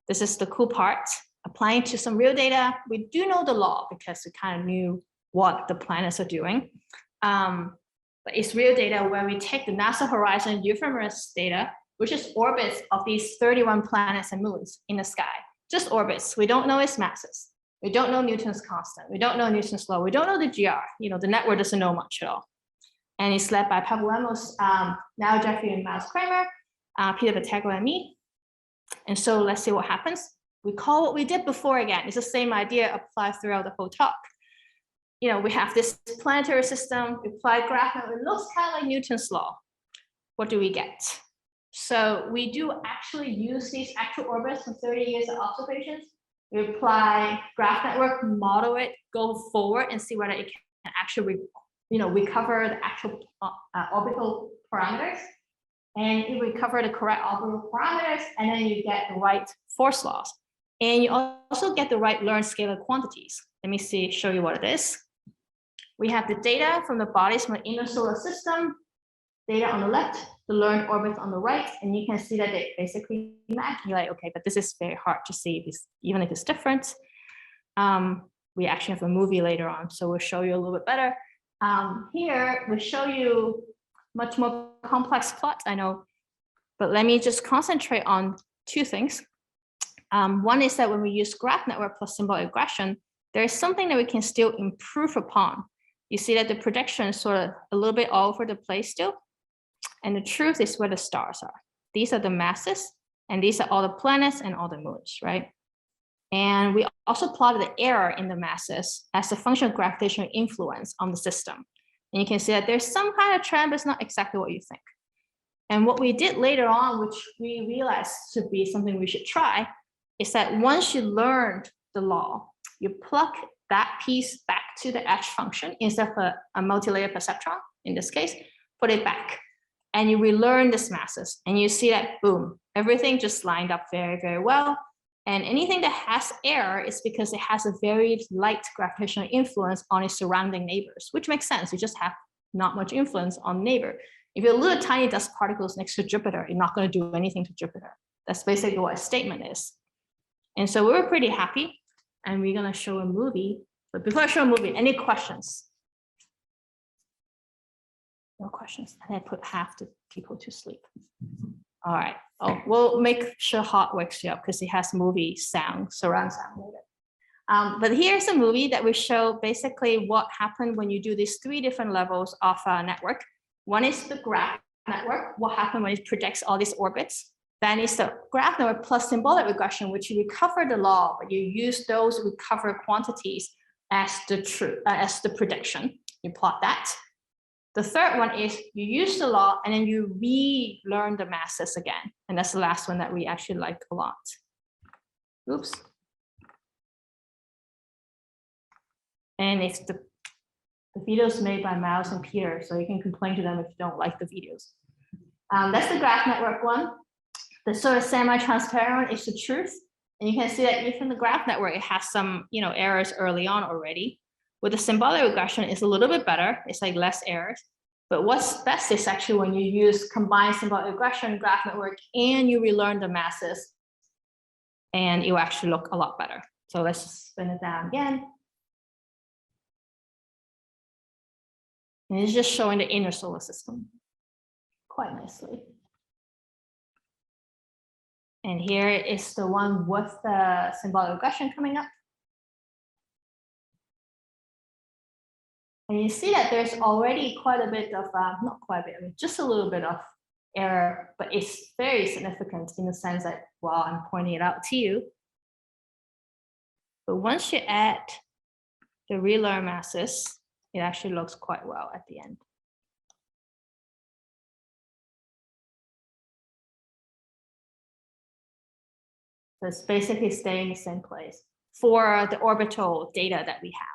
S1: this is the cool part, applying to some real data. We do know the law because we kind of knew what the planets are doing. But it's real data where we take the NASA Horizon ephemeris data, which is orbits of these 31 planets and moons in the sky, just orbits. We don't know its masses. We don't know Newton's constant. We don't know Newton's law. We don't know the GR. The network doesn't know much at all. And it's led by Pavelemos, now Jeffrey and Miles Kramer, Peter Battaglia and me. And so let's see what happens. We call what we did before again. It's the same idea applied throughout the whole talk. We have this planetary system, we apply graph, and it looks kind of like Newton's law. What do we get? So we do actually use these actual orbits from 30 years of observations. We apply graph network, model it, go forward and see whether it can actually, recover the actual orbital parameters. And if we recover the correct orbital parameters, and then you get the right force laws. And you also get the right learned scalar quantities. Let me show you what it is. We have the data from the bodies from the inner solar system, data on the left, the learned orbits on the right, and you can see that they basically match. You're like, okay, but this is very hard to see, even if it's different. We actually have a movie later on, so we'll show you a little bit better. Here, we show you much more complex plot, I know, but let me just concentrate on two things. One is that when we use graph network plus symbolic regression, there is something that we can still improve upon. You see that the prediction is sort of a little bit all over the place still. And the truth is where the stars are. These are the masses, and these are all the planets and all the moons, right? And we also plotted the error in the masses as a function of gravitational influence on the system. And you can see that there's some kind of trend, but it's not exactly what you think. And what we did later on, which we realized should be something we should try, is that once you learned the law, you plug that piece back to the edge function instead of a multi-layer perceptron, in this case, put it back. And you relearn this masses, and you see that, boom, everything just lined up very, very well. And anything that has error is because it has a very light gravitational influence on its surrounding neighbors, which makes sense. You just have not much influence on neighbor. If you're little tiny dust particles next to Jupiter, you're not going to do anything to Jupiter. That's basically what a statement is. And so we were pretty happy, and we're going to show a movie. But before I show a movie, any questions? No questions. And I put half the people to sleep. All right. Oh, we'll make sure Hot wakes you up because it has movie sound, surround sound later. But here's a movie that will show basically what happened when you do these three different levels of a network. One is the graph network, what happened when it predicts all these orbits. Then is the graph network plus symbolic regression, which you recover the law, but you use those recovered quantities as the prediction. You plot that. The third one is you use the law and then you relearn the masses again. And that's the last one that we actually like a lot. Oops. And it's the videos made by Miles and Peter, so you can complain to them if you don't like the videos. That's the graph network one. The sort of semi-transparent is the truth. And you can see that even the graph network, it has some errors early on already. With the symbolic regression, it's a little bit better. It's like less errors. But what's best is actually when you use combined symbolic regression, graph network, and you relearn the masses, and you actually look a lot better. So let's spin it down again. And it's just showing the inner solar system quite nicely. And here is the one with the symbolic regression coming up. And you see that there's already quite a bit of, not quite a bit, I mean, just a little bit of error, but it's very significant in the sense that, well, I'm pointing it out to you. But once you add the relearn masses, it actually looks quite well at the end. So it's basically staying in the same place for the orbital data that we have.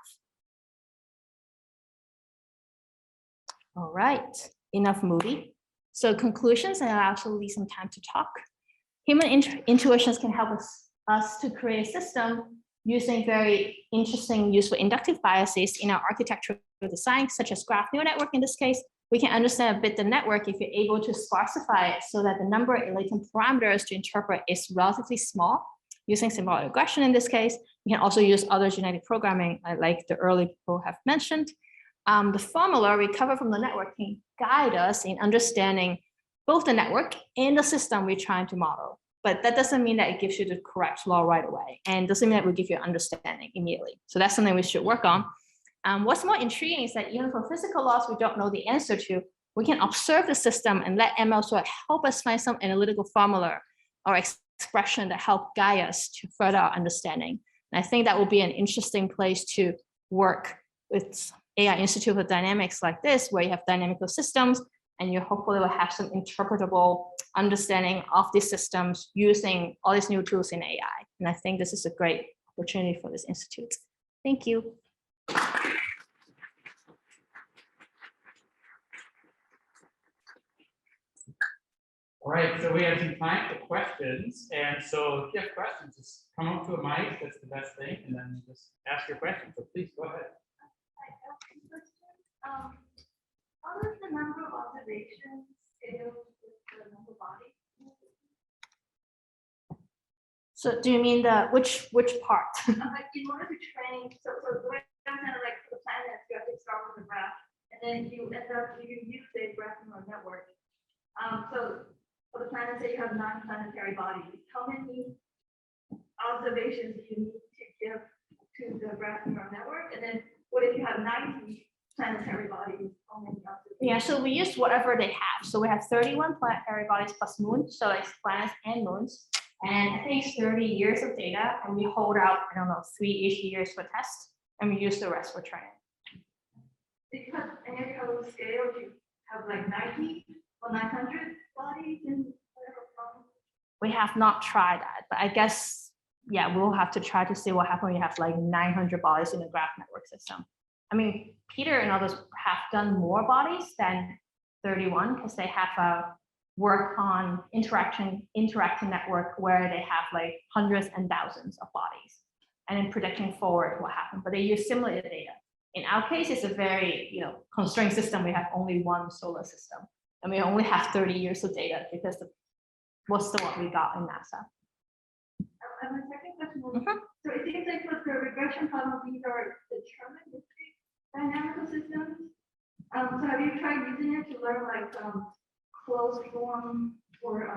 S1: All right, enough movie. So conclusions, and I'll also leave some time to talk. Human intuitions can help us to create a system using very interesting, useful inductive biases in our architectural design, such as graph neural network in this case, we can understand a bit the network if you're able to sparsify it so that the number of latent parameters to interpret is relatively small. Using symbolic regression in this case, you can also use other genetic programming like the early people have mentioned. The formula we cover from the network can guide us in understanding both the network and the system we're trying to model. But that doesn't mean that it gives you the correct law right away, and doesn't mean that it will give you understanding immediately. So that's something we should work on. What's more intriguing is that even for physical laws we don't know the answer to, we can observe the system and let ML sort of help us find some analytical formula or expression that help guide us to further our understanding. And I think that will be an interesting place to work with AI Institute for Dynamics like this, where you have dynamical systems and you hopefully will have some interpretable understanding of these systems using all these new tools in AI. And I think this is a great opportunity for this institute. Thank you.
S7: All right, so we have some time for questions. And so if you have questions, just come up to a mic, that's the best thing, and then just ask your question. So please go ahead.
S5: How does the number of observations scale with the number of bodies?
S1: So do you mean the which part?
S5: In order to train, so the way I'm kind of like for the planets, you have to start with a graph, and then you end up, you use a graph neural network. So for the planets, say you have 9 planetary bodies, how many observations do you need to give to the graph neural network? And then what if you have 90 planetary bodies? How many observations?
S1: Yeah, so we use whatever they have. So we have 31 planetary bodies plus moons, so it's planets and moons. And I think it's 30 years of data, and we hold out, I don't know, 3-ish years for test, and we use the rest for training.
S5: Because any other scale, you have like 90 or 900 bodies in whatever problem.
S1: We have not tried that, but I guess, yeah, we'll have to try to see what happens when you have like 900 bodies in a graph network system. I mean, Peter and others have done more bodies than 31 because they have a work on interactive network where they have like hundreds and thousands of bodies and then predicting forward what happened, but they use simulated data. In our case, it's a very constrained system. We have only one solar system and we only have 30 years of data because what's the one we got in NASA.
S5: And my second question was, so it seems like for the regression problem, these are deterministic dynamical systems. So have you tried using it to learn like closed form for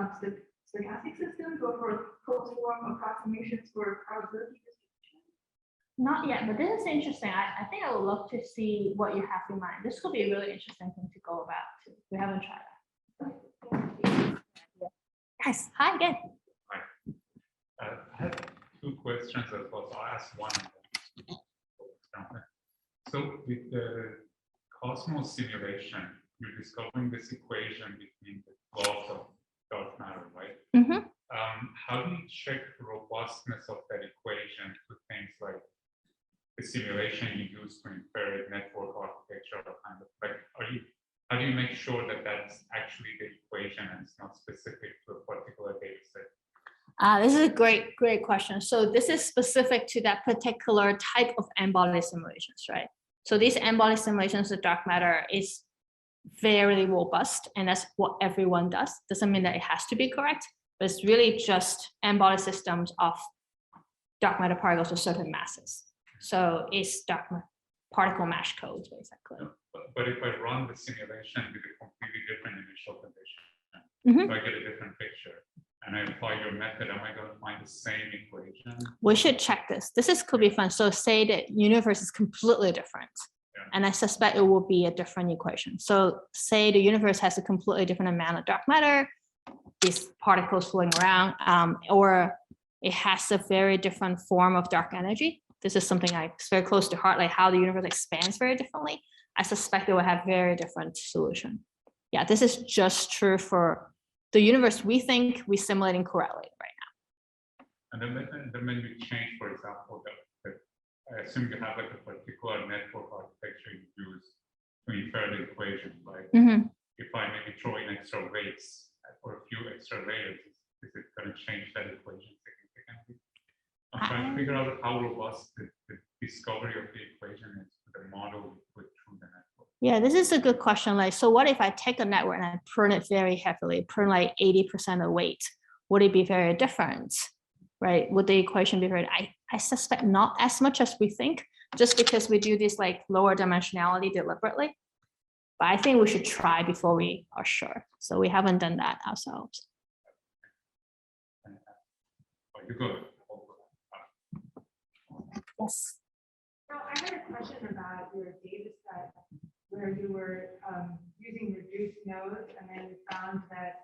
S5: stochastic systems or for closed form approximations for probability distribution?
S1: Not yet, but this is interesting. I think I would love to see what you have in mind. This could be a really interesting thing to go about too. We haven't tried that. Yes, hi again.
S2: Hi. I have 2 questions as well, so I'll ask one. So with the Cosmos simulation, you're discovering this equation between the laws of dark matter, right? How do you check the robustness of that equation to things like the simulation you use to infer network architecture, kind of like, how do you make sure that that's actually the equation and it's not specific to a particular data set?
S1: This is a great question. So this is specific to that particular type of embodied simulations, right? So these embodied simulations of dark matter is very robust, and that's what everyone does. Doesn't mean that it has to be correct, but it's really just embodied systems of dark matter particles with certain masses. So it's dark matter particle mesh codes, basically.
S2: But if I run the simulation with a completely different initial condition, so I get a different picture, and I apply your method, am I going to find the same equation?
S1: We should check this. Could be fun. So say the universe is completely different. Yeah. And I suspect it will be a different equation. So say the universe has a completely different amount of dark matter, these particles floating around, or it has a very different form of dark energy. This is something it's very close to heart, like how the universe expands very differently. I suspect it will have very different solution. Yeah, this is just true for the universe we think we simulating correctly right now.
S2: And then when we change, for example, I assume you have like a particular network architecture you use to infer the equation, right? If I maybe throw in extra weights or a few extra layers, is it going to change that equation significantly? I'm trying to figure out how robust the discovery of the equation is to the model we put through the network.
S1: Yeah, this is a good question. Like, so what if I take a network and I prune it very heavily, prune like 80% of weight? Would it be very different? Right? Would the equation be very, I suspect not as much as we think, just because we do this like lower dimensionality deliberately. But I think we should try before we are sure. So we haven't done that ourselves.
S2: Oh, you're good.
S1: Yes.
S8: So I had a question about your data set where you were using reduced nodes, and then you found that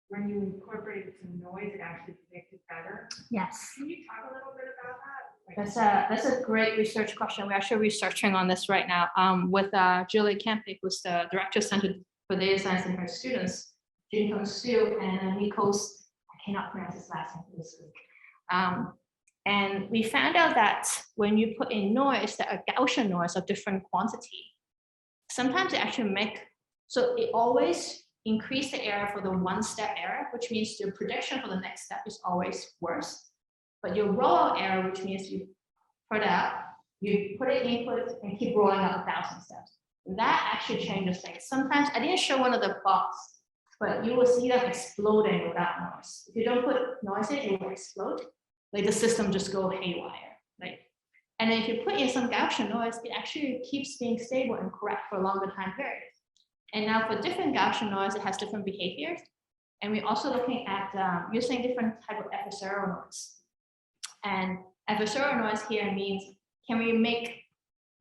S8: when you incorporated some noise, it actually predicted better.
S1: Yes.
S8: Can you talk a little bit about that?
S1: That's a great research question. We're actually researching on this right now with Julie Kempe, who's the Director Center for Data Science and her students, Jintong Su and Nikos, I cannot pronounce his last name this week. And we found out that when you put in noise, that a Gaussian noise of different quantity, sometimes it actually so it always increase the error for the one-step error, which means your prediction for the next step is always worse. But your rollout error, which means you put out, you put it input and keep rolling out 1,000 steps. That actually changes things. Sometimes I didn't show one of the plots, but you will see them exploding without noise. If you don't put noise in, it will explode. Like the system just go haywire, right? And then if you put in some Gaussian noise, it actually keeps being stable and correct for a longer time period. And now for different Gaussian noise, it has different behaviors. And we're also looking at using different type of adversarial noise. And adversarial noise here means, can we make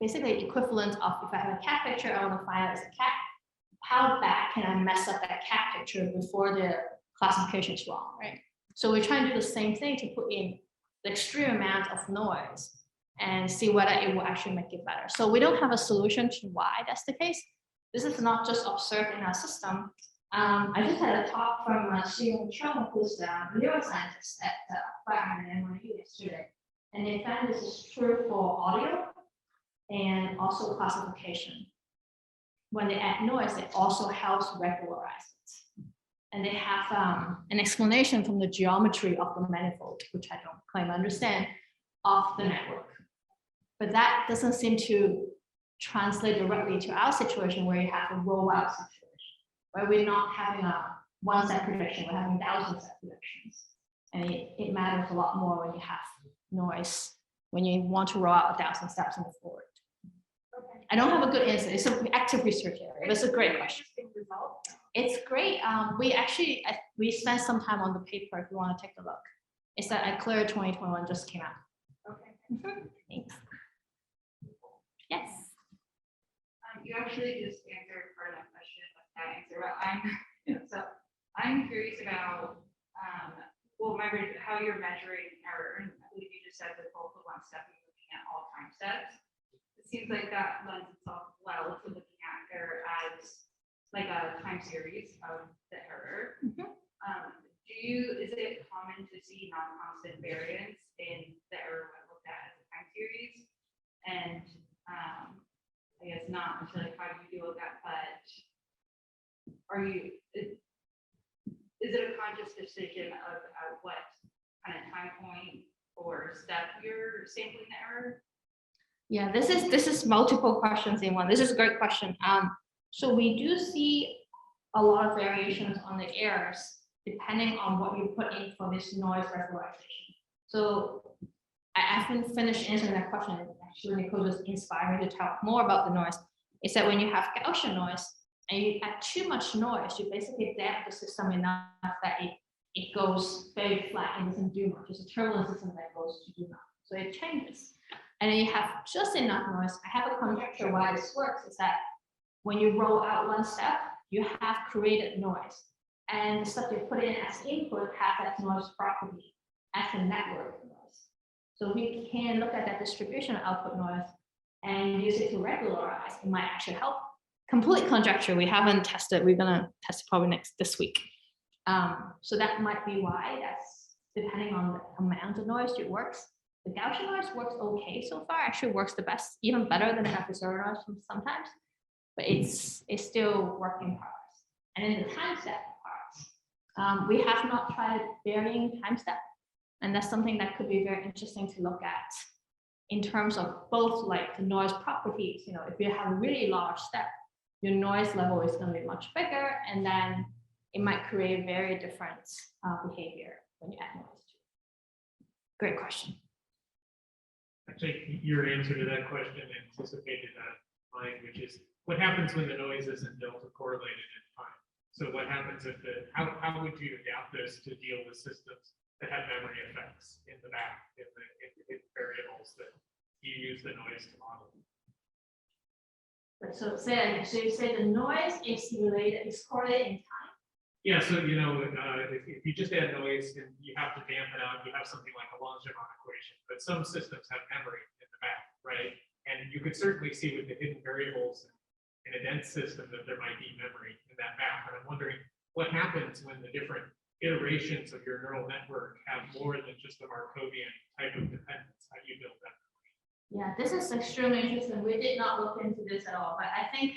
S1: basically equivalent of, if I have a cat picture, I want to find out as a cat, how bad can I mess up that cat picture before the classification is wrong, right? So we're trying to do the same thing to put in the extreme amount of noise and see whether it will actually make it better. So we don't have a solution to why that's the case. This is not just observed in our system. I just had a talk from Shirley, who's a neuroscientist at Flatiron and NYU yesterday. And they found this is true for audio and also classification. When they add noise, it also helps regularize it. And they have an explanation from the geometry of the manifold, which I don't claim to understand, of the network. But that doesn't seem to translate directly to our situation where you have a rollout situation, where we're not having a one-step prediction, we're having 1,000-step predictions. And it matters a lot more when you have noise, when you want to roll out 1,000 steps in the forward.
S8: Okay.
S1: I don't have a good answer. It's an active research area. That's a great question. It's great. We spent some time on the paper if you want to take a look. It's that ICLR 2021 just came out.
S8: Okay.
S1: Thanks. Yes.
S9: You actually just answered part of my question with that answer, but I'm curious about how you're measuring error. I believe you just said that both the one step and looking at all time steps. It seems like that lends itself well to looking at error as like a time series of the error.
S1: Mm-hmm.
S9: Is it common to see non-constant variance in the error when looked at as a time series? And I guess not necessarily how do you deal with that, but is it a conscious decision of at what kind of time point or step you're sampling the error?
S1: Yeah, this is multiple questions in one. This is a great question. So we do see a lot of variations on the errors depending on what you put in for this noise regularization. So I haven't finished answering that question. Actually, Nicole just inspired me to talk more about the noise. Is that when you have Gaussian noise and you add too much noise, you basically damp the system enough that it goes very flat and doesn't do much. It's a turbulent system that goes to do nothing. So it changes. And then you have just enough noise. I have a conjecture why this works is that when you roll out one step, you have created noise. And the stuff you put in as input has that noise property as a network noise. So we can look at that distribution of output noise and use it to regularize. It might actually help. Complete conjecture. We haven't tested. We're gonna test it probably this week. So that might be why that's depending on the amount of noise it works. The Gaussian noise works okay so far. Actually works the best, even better than the adversarial noise sometimes. But it's still work in progress. And in the time step parts, we have not tried varying time step. And that's something that could be very interesting to look at in terms of both like the noise properties. You know, if you have a really large step, your noise level is going to be much bigger, and then it might create very different behavior when you add noise to it. Great question.
S4: Actually, your answer to that question anticipated mine, which is what happens when the noise isn't delta correlated in time? So what happens if how would you adapt this to deal with systems that have memory effects in the back, in variables that you use the noise to model?
S1: So you say the noise is correlated in time.
S4: Yeah, so if you just add noise and you have to dampen out, you have something like a Langevin equation, but some systems have memory in the back, right? And you could certainly see with the hidden variables in a dense system that there might be memory in that map. And I'm wondering what happens when the different iterations of your neural network have more than just a Markovian type of dependence. How do you build that?
S1: Yeah, this is extremely interesting. We did not look into this at all, but I think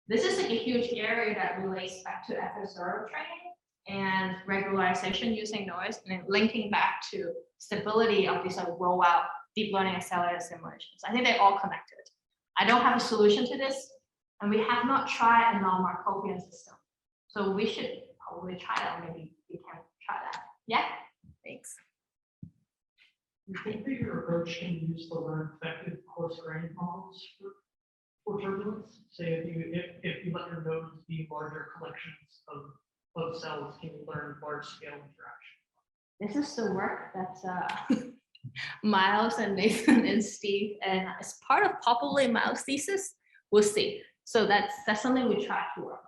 S1: this is like a huge area that relates back to FSR training and regularization using noise, and then linking back to stability of these rollout deep learning accelerated simulations. I think they're all connected. I don't have a solution to this, and we have not tried a non-Markovian system. So we should probably try that. Maybe we can try that. Yeah, thanks.
S4: You think that your approach can be used to learn effective coarse-grained models for turbulence? Say if you let your nodes be larger collections of cells, can you learn large-scale interaction?
S1: This is the work that Miles and Nathan and Steve, and as part of probably Miles' thesis, we'll see. So that's something we try to work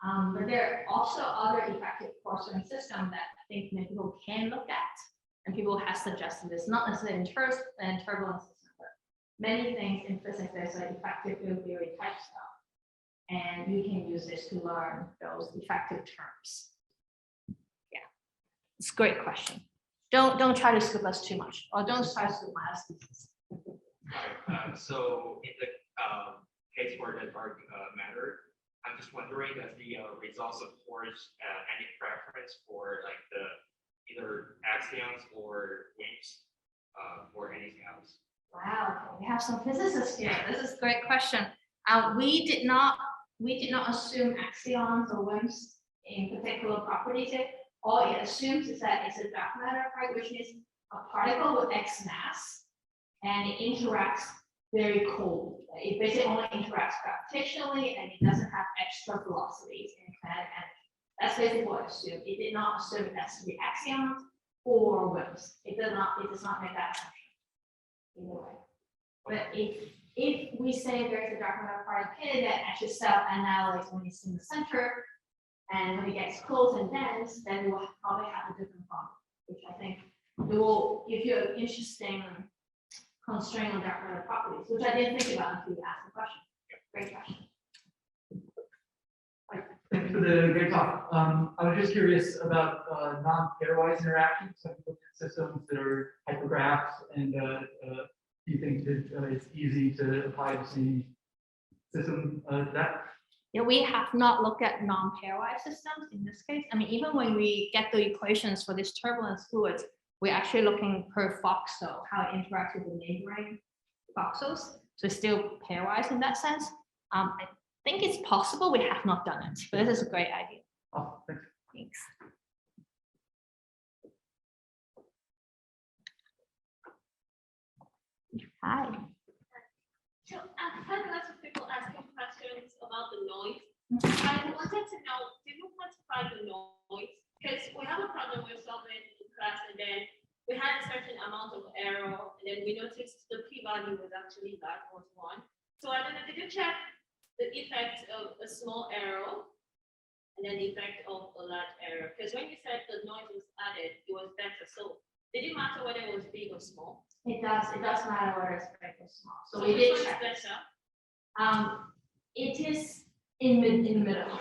S1: on. But there are also other effective coarse-grained systems that I think many people can look at, and people have suggested this, not necessarily in turbulence system, but many things in physics. There's like effective field theory type stuff, and you can use this to learn those effective terms. Yeah, it's a great question. Don't try to scoop us too much, or don't try to scoop Miles' thesis.
S10: So in the case where the dark matter, I'm just wondering, does the results support any preference for like the either axions or wings or anything else?
S1: Wow, we have some physicists here. This is a great question. We did not assume axions or WIMPs in particular properties here. All it assumes is that it's a dark matter, right, which is a particle with X mass, and it interacts very cold. It basically only interacts gravitationally, and it doesn't have extra velocities in kinetic energy. That's basically what it assumed. It did not assume it has to be axions or WIMPs. It does not make that assumption either way. But if we say there's a dark matter particle that actually self-annihilates when it's in the center, and when it gets close and dense, then we will probably have a different problem, which I think will give you an interesting constraint on dark matter properties, which I didn't think about until you asked the question. Great question.
S11: Thanks for the great talk. I was just curious about non-pairwise interactions. Have you looked at systems that are hypographs, and do you think that it's easy to apply the same system to that?
S1: Yeah, we have not looked at non-pairwise systems in this case. I mean, even when we get the equations for this turbulence fluids, we're actually looking per voxel, how it interacts with the neighboring voxels. So it's still pairwise in that sense. I think it's possible. We have not done it, but this is a great idea.
S11: Oh, thanks.
S1: Thanks. Hi.
S12: So I've had lots of people asking questions about the noise. I wanted to know, did you quantify the noise? Because we have a problem we're solving in class, and then we had a certain amount of error, and then we noticed the p-value was actually that was 1. So I don't know, did you check the effect of a small error and then the effect of a large error? Because when you said the noise was added, it was better. So did it matter whether it was big or small?
S1: It does matter whether it's big or small. So we
S12: which
S1: did
S12: one is
S1: check.
S12: better?
S1: It is in the middle.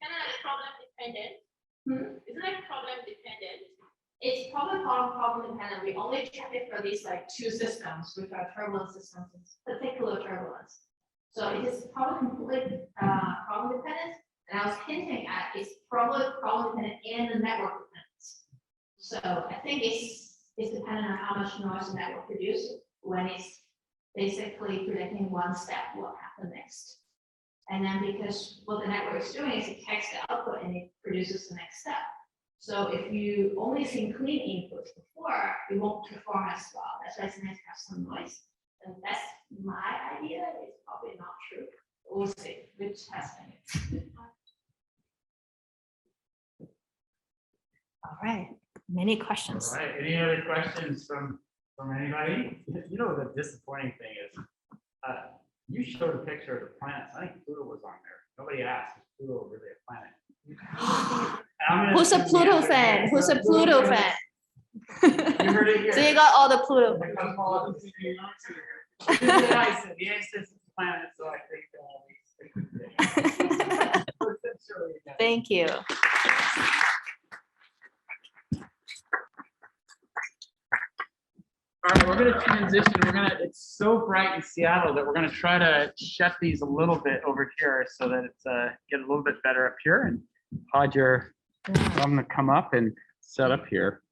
S12: Kind of like problem dependent. Is it like problem dependent?
S1: It's probably problem dependent. We only check it for these like 2 systems, which are turbulence systems, particular turbulence. So it is probably completely problem dependent. And I was hinting at it's probably problem dependent and the network dependent. So I think it's dependent on how much noise the network produces when it's basically predicting one step what happened next.
S12: And then because what the network is doing is it takes the output and it produces the next step. So if you only see clean inputs before, it won't perform as well. That's why it's nice to have some noise. And that's my idea. It's probably not true. We'll see. We're testing it.
S1: All right. Many questions.
S7: All right, any other questions from anybody? You know, the disappointing thing is, you showed a picture of the planets. I think Pluto was on there. Nobody asked, is Pluto really a planet?
S1: Who's a Pluto fan? Who's a Pluto fan?
S7: You heard it here.
S1: So you got all the Pluto.
S7: The answer is planet, so I think.
S1: Thank you.
S7: All right, we're going to transition. It's so bright in Seattle that we're going to try to shut these a little bit over here so that it's get a little bit better up here. And Hod, I'm going to come up and set up here.